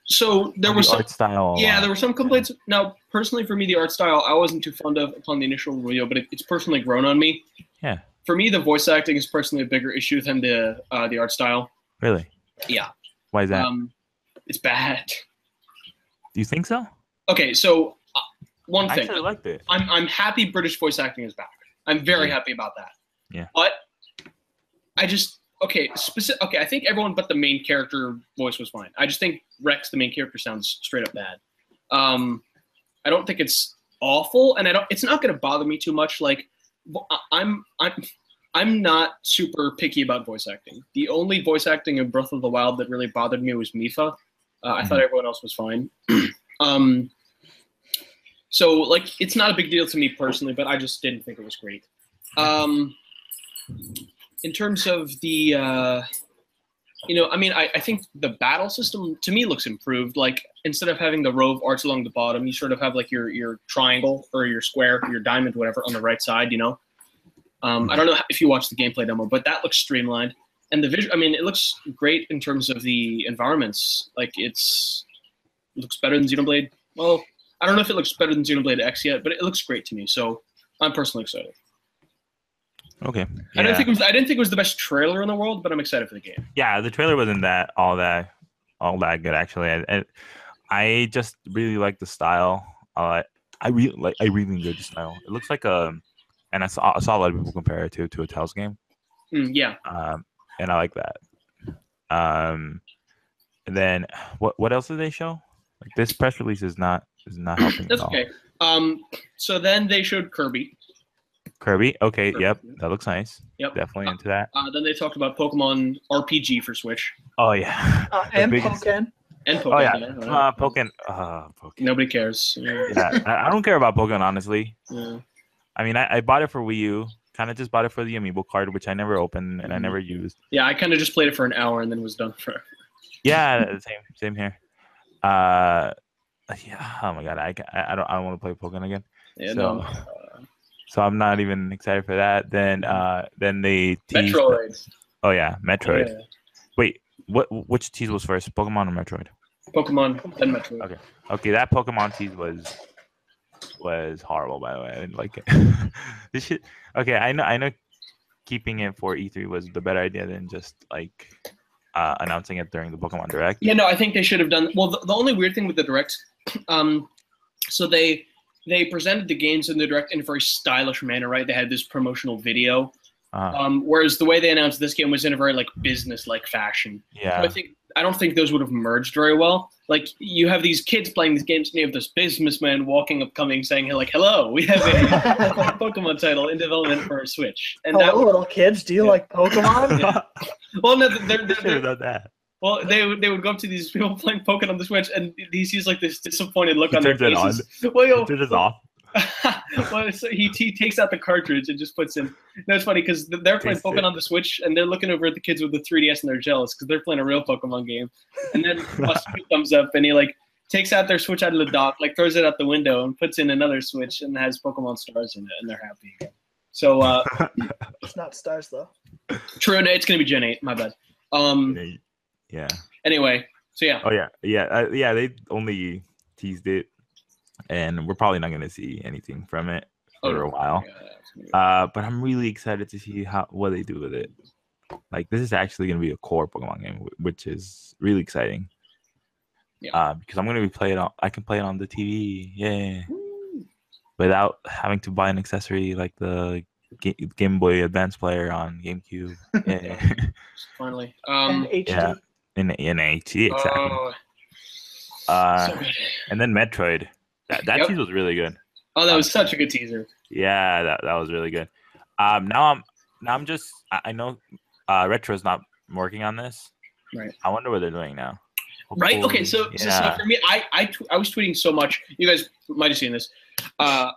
So there was some
art style.
Yeah, there were some complaints. Now, personally, for me, the art style I wasn't too fond of upon the initial review, but it's personally grown on me.
Yeah.
For me, the voice acting is personally a bigger issue than the art style.
Really?
Yeah.
Why is that?
It's bad.
Do you think so?
Okay, so one thing.
I actually liked it.
I'm happy British voice acting is back. I'm very happy about that.
Yeah.
But I just I think everyone but the main character voice was fine. I just think Rex, the main character, sounds straight up bad. I don't think it's awful, and it's not going to bother me too much. Like, I'm not super picky about voice acting. The only voice acting in Breath of the Wild that really bothered me was Mipha. I thought everyone else was fine. So like, it's not a big deal to me personally, but I just didn't think it was great. In terms of the, I think the battle system to me looks improved. Like, instead of having the row of arts along the bottom, you sort of have like your triangle or your square, your diamond, whatever, on the right side. I don't know if you watched the gameplay demo, but that looks streamlined. And the visual, it looks great in terms of the environments. Like, it looks better than Xenoblade. Well, I don't know if it looks better than Xenoblade X yet, but it looks great to me. So I'm personally excited.
Okay.
Yeah. I didn't think it was the best trailer in the world, but I'm excited for the game.
Yeah, the trailer wasn't all that good actually. I just really like the style. I really enjoyed the style. It looks like and I saw a lot of people compare it to a Tales game.
Yeah.
And I like that. And then what else did they show? Like, this press release is not helping.
That's
at all.
Okay. So then they showed Kirby.
Okay. Yep. That looks nice.
Yep.
Definitely into that.
Then they talked about Pokemon RPG for Switch.
Oh yeah.
And Pokken.
And Pokken.
Oh yeah. Pokken.
Nobody cares.
Yeah. I don't care about Pokken, honestly.
Yeah.
I bought it for Wii U. Kind of just bought it for the amiibo card, which I never opened and I never used.
Yeah, I kind of just played it for an hour and then was done forever.
Yeah, same here. Yeah. Oh my god, I don't want to play Pokken again.
Yeah,
so I'm not even excited for that. Then they teased
Metroid.
Oh yeah, Metroid.
Yeah.
Wait, which tease was first, Pokemon or Metroid?
Pokemon, then Metroid.
Okay, that Pokemon tease was horrible, by the way. I didn't like it. This shit. Okay, I know keeping it for E3 was the better idea than just like announcing it during the Pokemon Direct.
Yeah, no, I think they should have done. Well, the only weird thing with the Direct, so they presented the games in the Direct in a very stylish manner, right? They had this promotional video, Whereas the way they announced this game was in a very like business-like fashion.
Yeah.
So I don't think those would have merged very well. Like you have these kids playing these games, and you have this businessman coming saying like, "Hello, we have a Pokemon title in development for Switch." And
Hello, little kids. Do you like Pokemon?
Yeah. Well, no,
Should have done that.
well, they would go up to these people playing Pokemon on the Switch, and he sees like this disappointed look
He
on their
turns it on.
faces. Well, yo,
He turns it off.
well, so he takes out the cartridge and just puts in. No, it's funny because they're playing
Takes
Pokemon
it.
on the Switch, and they're looking over at the kids with the 3DS, and they're jealous because they're playing a real Pokemon game. And then Buster comes up, and he like takes out their Switch out of the dock, like throws it out the window, and puts in another Switch, and has Pokemon stars in it, and they're happy again. So
It's not stars though.
true, no, it's gonna be Gen 8. My bad.
Yeah.
Anyway, so yeah.
Oh yeah. They only teased it, and we're probably not gonna see anything from it for a while.
Yeah,
But I'm really excited to see what they do with it. Like this is actually gonna be a core Pokemon game, which is really exciting.
Yeah.
Because I'm gonna be playing on. I can play it on the TV. Yeah. Without having to buy an accessory like the Game Boy Advance player on GameCube. Yeah.
Finally.
And HD.
Yeah. In HD, exactly.
Oh, so good.
And then Metroid. That
Yep.
tease was really good.
Oh, that was such a good teaser.
Yeah, that was really good. Now I'm just I know Retro's not working on this.
Right.
I wonder what they're doing now.
Right. Okay. So for me, I was tweeting so much. You guys might have seen this. I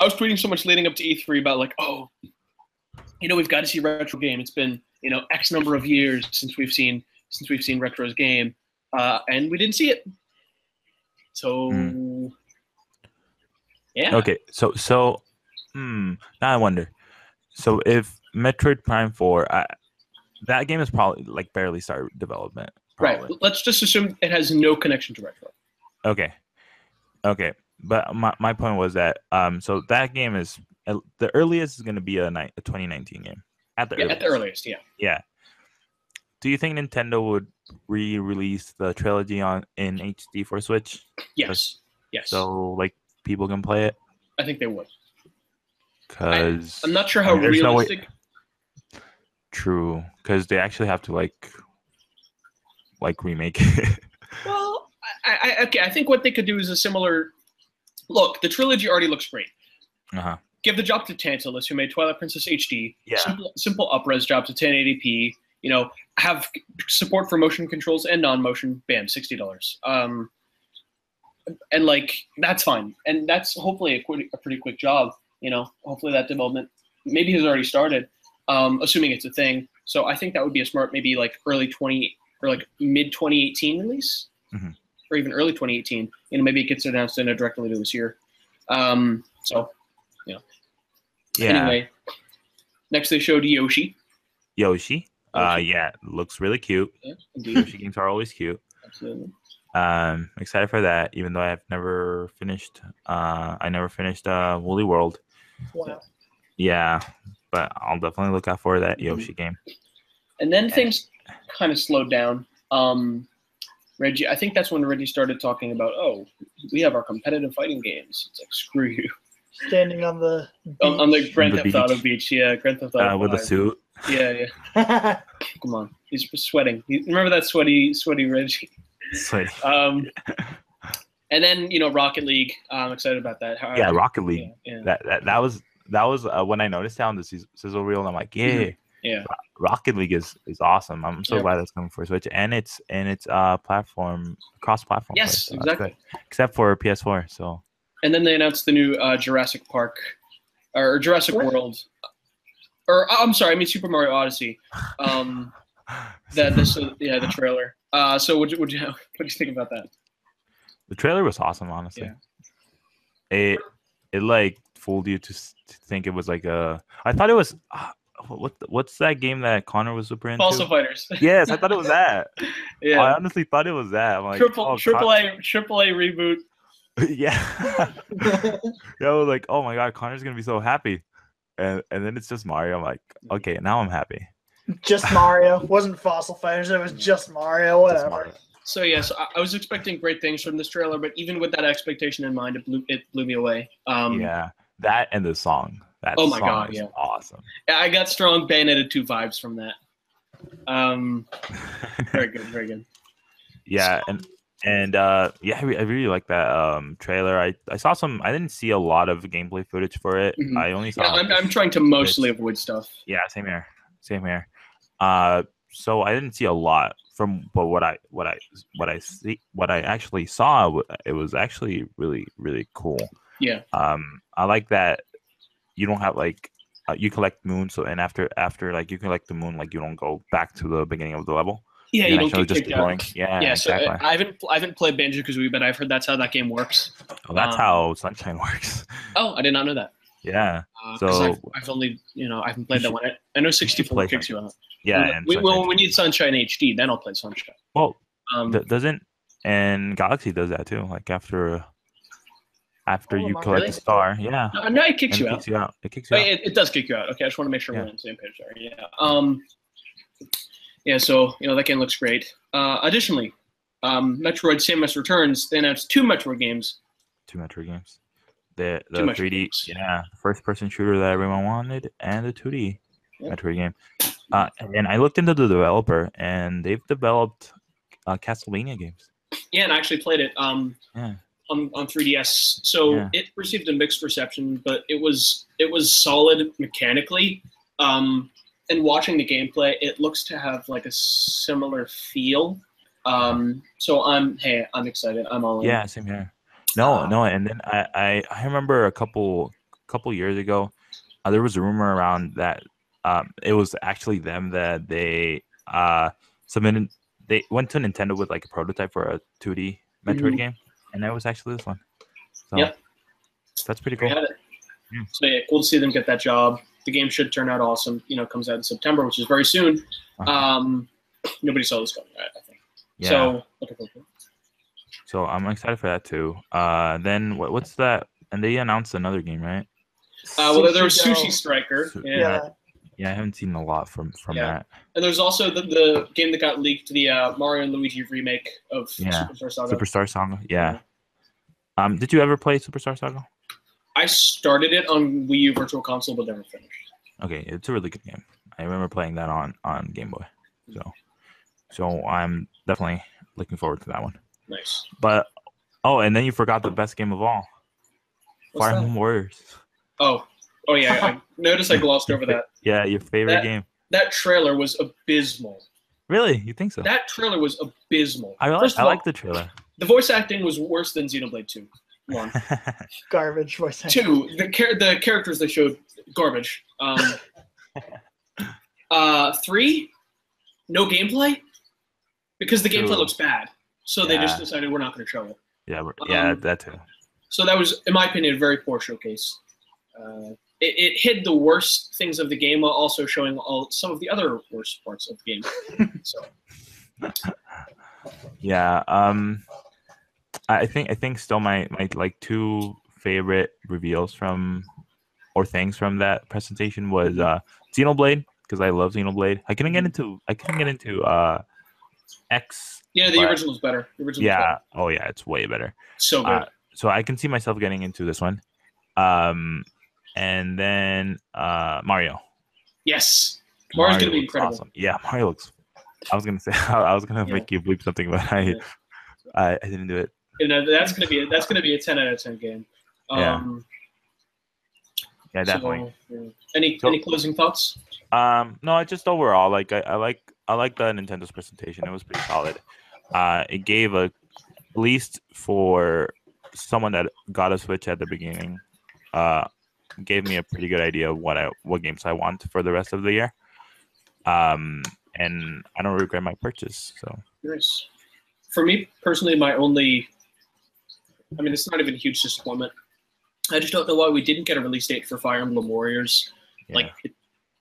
was tweeting so much leading up to E3 about like, oh, we've got to see Retro game. It's been X number of years since we've seen Retro's game, and we didn't see it. So yeah.
Okay. So now I wonder. So if Metroid Prime 4, that game is probably like barely started development. Probably.
Right. Let's just assume it has no connection to Retro.
Okay. But my point was that so that game is the earliest is going to be a 2019 game at the earliest. Yeah. Do you think Nintendo would re-release the trilogy in HD for Switch?
Yes.
So like people can play it.
I think they would.
Because
I'm not sure how realistic.
True, because they actually have to like remake it.
Well, I think what they could do is a similar. Look, the trilogy already looks great. Give the job to Tantalus, who made Twilight Princess HD.
Yeah.
Simple up-res job to 1080p. Have support for motion controls and non-motion. Bam, $60. And like that's fine, and that's hopefully a pretty quick job. Hopefully that development maybe has already started, assuming it's a thing. So I think that would be a smart maybe like early 20 or like mid 2018 release, or even early 2018. Maybe it gets announced in a direct later this year. So.
Yeah.
Anyway, next they showed Yoshi.
Yeah, looks really cute.
Yeah, indeed.
Yoshi games are always cute.
Absolutely.
Excited for that, even though I've never finished. I never finished Woolly World.
Wow.
Yeah, but I'll definitely look out for that Yoshi game.
And then things kind of slowed down. Reggie, I think that's when Reggie started talking about, oh, we have our competitive fighting games. It's like, screw you.
Standing on the
On the Grand Theft
beach.
Auto beach, yeah, Grand Theft Auto
With a
5.
suit.
Yeah. Come on, he's sweating. Remember that sweaty Reggie?
Sweaty.
And then Rocket League. I'm excited about that.
Yeah, Rocket League.
Yeah.
That was when I noticed that on the sizzle reel, and I'm like,
yeah.
Rocket League is awesome. I'm so glad that's coming for Switch, and it's platform cross-platform.
Yes,
so
exactly.
Except for PS4. So.
And then they announced the new Jurassic Park or Jurassic World, or I'm sorry, I mean Super Mario Odyssey. The trailer. So what do you think about that?
The trailer was awesome, honestly.
Yeah.
It like fooled you to think it was like a. I thought it was. What's that game that Connor was super into?
Falso Fighters.
Yes, I thought it was that.
Yeah.
I honestly thought it was that. I'm like,
triple A reboot.
Yeah. I was like, oh my god, Connor's gonna be so happy, and then it's just Mario. I'm like, okay, now I'm happy.
Just Mario. Wasn't Fossil Fighters. It was just Mario. Whatever.
Mario.
So yes, I was expecting great things from this trailer, but even with that expectation in mind, it blew me away.
Yeah, that and the song. That
Oh my
song
God,
is
yeah.
awesome.
I got strong Bayonetta 2 vibes from that. Very good, very good.
Yeah, and yeah, I really like that trailer. I saw some. I didn't see a lot of gameplay footage for it.
Mhm.
I only saw.
Yeah,
like,
I'm trying to mostly
bits.
avoid stuff.
Yeah, same here. Same here. So I didn't see a lot from, but what I actually saw, it was actually really really cool.
Yeah.
I like that you don't have like you collect moon, so and after like you collect the moon, like you don't go back to the beginning of the level.
Yeah,
You
you
can
don't
actually
get
just
kicked
keep going.
out.
Yeah,
Yeah, so
exactly.
I haven't played Banjo-Kazooie, but I've heard that's how that game works.
Oh, that's how Sunshine works.
Oh, I did not know that.
Yeah.
Because
So
I've only, I haven't played that one. I know
play
64 kicks you out.
yeah, and
We need Sunshine HD, then I'll play Sunshine.
well,
Um,
doesn't and Galaxy does that too. Like after you collect
really?
the star, yeah,
no, it kicks
and
you
it
out.
kicks you out. It kicks you out.
It does kick you out. Okay, I just want to make sure
Yeah.
we're on the same page there. Yeah. Yeah. So that game looks great. Additionally, Metroid: Samus Returns. They announced 2 Metroid games.
2 Metroid games. The
Two Metroid
3D,
games.
yeah, first person shooter that everyone wanted, and the 2D
Yep.
Metroid game. And I looked into the developer, and they've developed Castlevania games.
Yeah, and I actually played it.
Yeah.
On 3DS. So
Yeah.
it received a mixed reception, but it was solid mechanically. And watching the gameplay, it looks to have like a similar feel. So I'm excited. I'm all in.
Yeah, same here. No, and then I remember a couple years ago, there was a rumor around that it was actually them that they submitted. They went to Nintendo with like a prototype for a 2D Metroid game, and that was actually this one. So
Yep.
that's pretty
We
cool.
had it.
Yeah.
So yeah, cool to see them get that job. The game should turn out awesome. Comes out in September, which is very soon. Nobody saw this coming, I think.
Yeah.
So looking forward to it.
So I'm excited for that too. Then what's that? And they announced another game, right?
Well, there was
Sushi
Sushi
Go.
Striker.
Yeah.
Yeah, I haven't seen a lot from
Yeah.
that.
And there's also the game that got leaked, the Mario and Luigi remake of
Yeah.
Superstar Saga.
Superstar Saga. Yeah. Did you ever play Superstar Saga?
I started it on Wii U Virtual Console, but never finished.
Okay, it's a really good game. I remember playing that on Game Boy. So I'm definitely looking forward to that one.
Nice.
But and then you forgot the best game of all.
What's
Fire
that?
Emblem Warriors.
Oh yeah. I noticed I glossed over that.
Yeah, your favorite game.
That trailer was abysmal.
Really? You think so?
That trailer was abysmal.
I
First of all,
like the trailer.
the voice acting was worse than Xenoblade 2. 1.
Garbage voice acting.
2, the characters they showed, garbage. 3, no gameplay, because the gameplay
True.
looks bad. So they just
Yeah.
decided we're not going to show it.
Yeah, that too.
So that was, in my opinion, a very poor showcase. It hid the worst things of the game while also showing some of the other worst parts of the game. So
Yeah. I think still my like 2 favorite reveals things from that presentation was Xenoblade, because I love Xenoblade. I couldn't get into X.
yeah, the
but-
original's better. The original's
Yeah.
better.
Oh yeah, it's way better.
So good.
So I can see myself getting into this one. And then Mario.
Yes, Mario's going to be
looks
incredible.
awesome. Yeah, Mario looks. I was gonna say I was gonna make you bleep something, but I didn't do it.
That's going to be a 10 out of 10 game.
Yeah, definitely.
So, any closing thoughts?
No, I just overall like I like the Nintendo's presentation. It was pretty solid. It gave at least for someone that got a Switch at the beginning, gave me a pretty good idea of what games I want for the rest of the year. And I don't regret my purchase. So
Nice. For me personally, it's not even a huge disappointment. I just don't know why we didn't get a release date for Fire Emblem Warriors.
yeah.
Like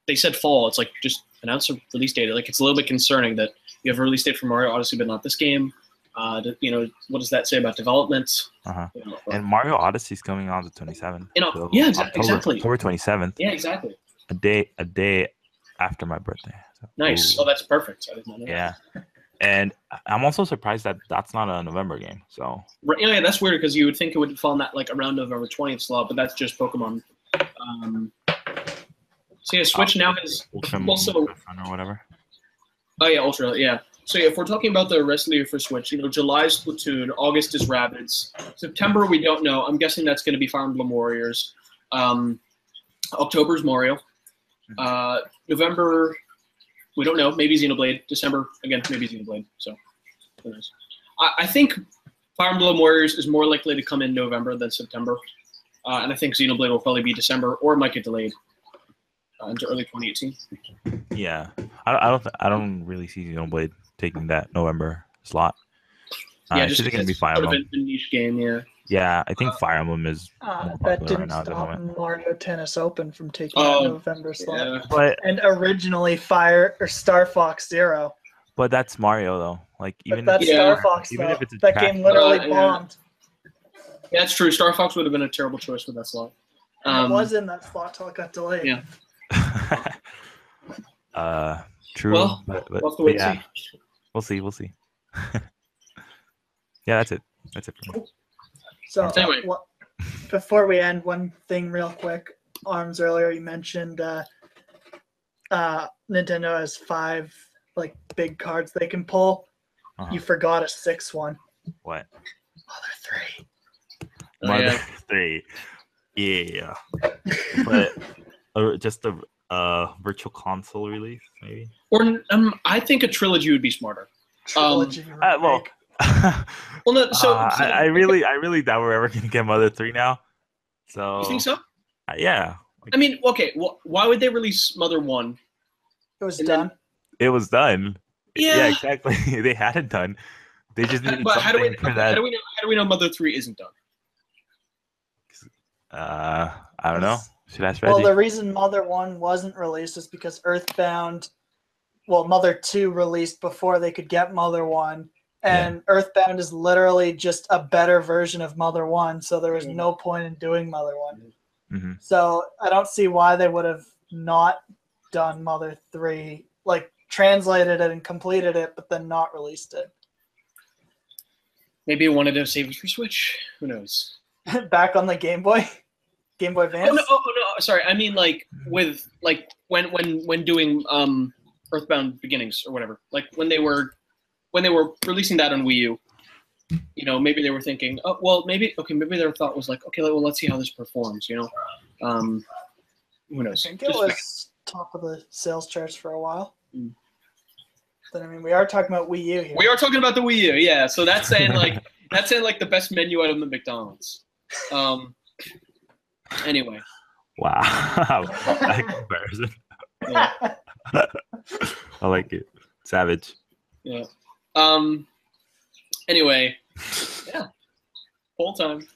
they said fall. It's like just announce a release date. Like it's a little bit concerning that you have a release date for Mario Odyssey, but not this game. What does that say about development?
And Mario Odyssey is coming on the 27th. So
yeah, exactly.
October 27th.
Yeah, exactly.
A day after my birthday. So,
Nice.
ooh.
Oh, that's perfect. I didn't know that.
Yeah. And I'm also surprised that that's not a November game. So
Right, yeah, that's weird because you would think it would fall in that like around November 20th slot, but that's just Pokemon So yeah, Switch now has also
or whatever.
Oh yeah, Ultra, yeah. So yeah, if we're talking about the rest of the year for Switch, July is Splatoon, August is Rabbids, September we don't know. I'm guessing that's going to be Fire Emblem Warriors. October is Mario. November, we don't know. Maybe Xenoblade. December, again, maybe Xenoblade. So who knows? I think Fire Emblem Warriors is more likely to come in November than September, and I think Xenoblade will probably be December, or it might get delayed into early 2018.
Yeah, I don't really see Xenoblade taking that November slot.
Yeah,
it's
just
going to be Fire
sort of
Emblem.
a niche game. Yeah.
Yeah, I think Fire Emblem is more
that
popular right
didn't
now at the
stop
moment.
Mario Tennis Open from taking
Oh,
that November slot.
Yeah.
But
And originally Star Fox Zero.
that's Mario though. Like even
But that's
if,
Star Fox
even
though.
if it's a
That
trash
game literally
yeah.
bombed.
Yeah, that's true. Star Fox would have been a terrible choice for that slot.
It was in that slot till it got delayed.
Yeah.
True.
Well,
but
we'll have to wait
yeah,
and see.
we'll see. Yeah, that's it. That's it for me.
So
Anyway.
before we end, one thing real quick. Armz, earlier you mentioned Nintendo has 5 like big cards they can pull.
Uh-huh.
You forgot a 6th one.
What?
Mother 3.
Oh,
Mother
yeah.
3. Yeah. But just a virtual console release, maybe.
Or I think a trilogy would be smarter.
Trilogy
Well,
Well, no. So
I really doubt we're ever gonna get Mother 3 now. So
you think so?
Yeah.
I mean, okay. Well, why would they release Mother 1?
It was
And
done.
It was done.
Yeah.
Exactly. They had it done. They just needed
But how do
something for that.
How do we know Mother 3 isn't done?
I don't know. Should I ask Reggie?
Well, the reason Mother 1 wasn't released is because Mother 2 released before they could get Mother 1. And Earthbound is literally just a better version of Mother 1, so there was no point in doing Mother 1.
Mm-hmm.
So I don't see why they would have not done Mother 3, like translated it and completed it, but then not released it.
Maybe it wanted to save it for Switch. Who knows?
Back on the Game Boy Advance.
Oh no! Sorry, I mean like with like when doing Earthbound Beginnings or whatever. Like when they were releasing that on Wii U. Maybe they were thinking, oh well, maybe their thought was like, okay, well let's see how this performs. Who knows?
I think it was top of the sales charts for a while. But I mean, we are talking about Wii U here.
We are talking about the Wii U, yeah. So that's saying like the best menu item at McDonald's. Anyway.
Wow. That comparison.
Yeah.
I like it. Savage.
Yeah. Anyway. Yeah. Poll time.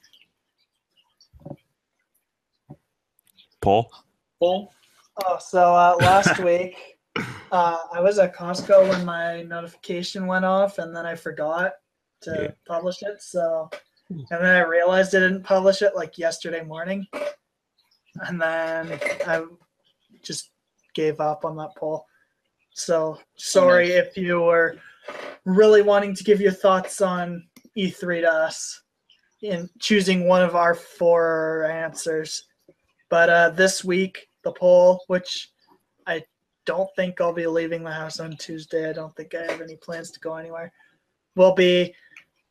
Poll?
Oh, so last week I was at Costco when my notification went off, and then I forgot to publish it. And then I realized I didn't publish it like yesterday morning, and then I just gave up on that poll. So sorry if you were really wanting to give your thoughts on E3 to us in choosing one of our 4 answers. But this week, the poll, which I don't think I'll be leaving the house on Tuesday. I don't think I have any plans to go anywhere. Will be,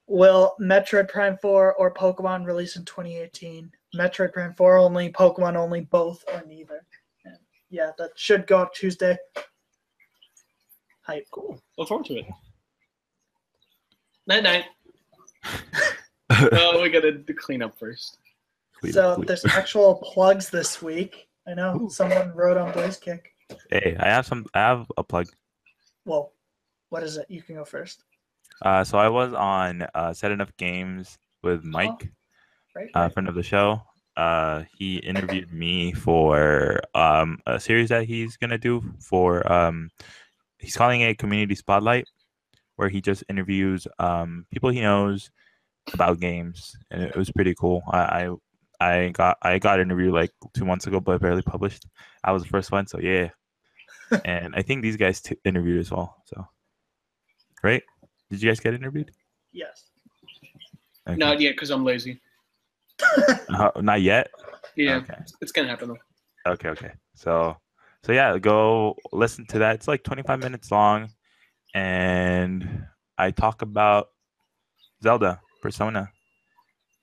will Metroid Prime 4 or Pokemon release in 2018? Metroid Prime 4 only, Pokemon only, both or neither. And yeah, that should go up Tuesday. Hype.
Cool. Look forward to it. Night. Oh, we gotta clean up first.
There's actual plugs this week. I know someone wrote on BlazeKick.
Hey, I have a plug.
Well, what is it? You can go first.
So I was on Set Enough Games with Mike,
Right.
friend of the show. He interviewed me for a series that he's gonna do for he's calling it Community Spotlight, where he just interviews people he knows about games, and it was pretty cool. I got interviewed like 2 months ago, but barely published. I was the first one, so yeah. And I think these guys interviewed as well. So, right? Did you guys get interviewed?
Yes.
Okay.
Not yet, because I'm lazy.
Not yet.
Yeah,
Okay.
it's gonna happen though.
Okay. So yeah, go listen to that. It's like 25 minutes long, and I talk about Zelda, Persona,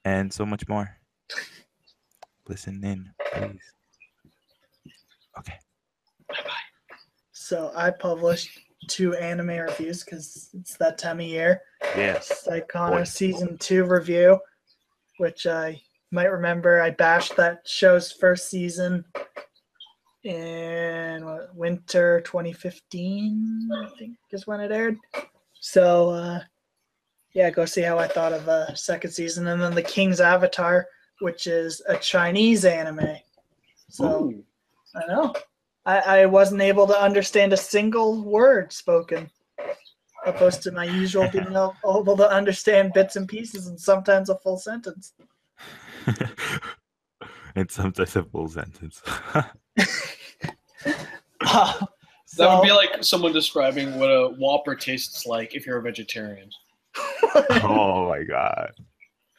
and so much more. Listen in, please. Okay.
So I published 2 anime reviews because it's that time of year.
Yes.
Saikano
Boy.
season 2 review, which I might remember I bashed that show's first season in winter 2015, I think is when it aired. So yeah, go see how I thought of the second season, and then The King's Avatar, which is a Chinese anime. So
Ooh.
I know. I wasn't able to understand a single word spoken, opposed to my usual being able to understand bits and pieces and sometimes a full sentence.
It's sometimes a full sentence.
That would be like someone describing what a Whopper tastes like if you're a vegetarian.
Oh my god.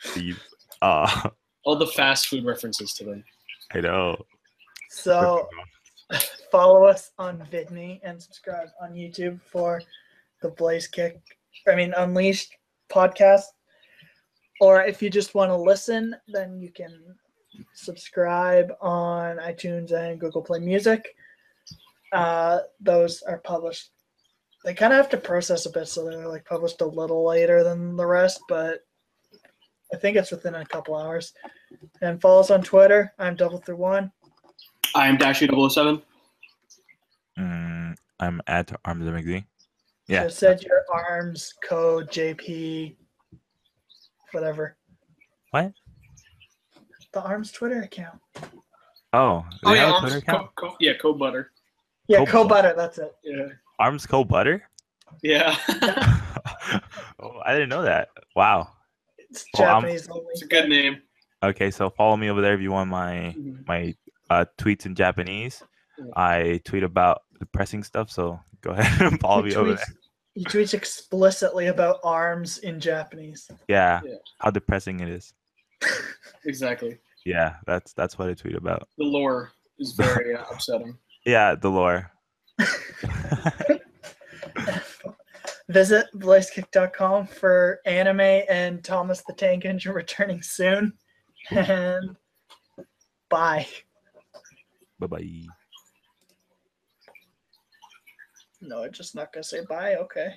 Please.
All the fast food references today.
I know.
So follow us on VidMe and subscribe on YouTube for the Unleashed podcast. Or if you just want to listen, then you can subscribe on iTunes and Google Play Music. Those are published. They kind of have to process a bit, so they're like published a little later than the rest, but I think it's within a couple hours. And follow us on Twitter. I'm Double31.
I'm Dashy007.
I'm at Armz E3. Yeah.
Just said your Armz code JP, whatever.
What?
The Armz Twitter account.
Oh, they have a Twitter account?
Code Butter.
Yeah,
Code
Code Butter, that's it.
Yeah.
Armz Co Butter?
Yeah.
Oh, I didn't know that. Wow.
It's
Well,
Japanese only.
It's a good name.
Okay, so follow me over there if you want my tweets in Japanese. I tweet about depressing stuff, so go ahead and follow me over there.
He tweets explicitly about arms in Japanese.
Yeah,
Yeah.
how depressing it is.
Exactly.
Yeah, that's what I tweet about.
The lore is very upsetting.
Yeah, the lore.
Visit blazkick.com for anime and Thomas the Tank Engine returning soon. And bye.
Bye-bye.
No, I'm just not going to say bye. Okay.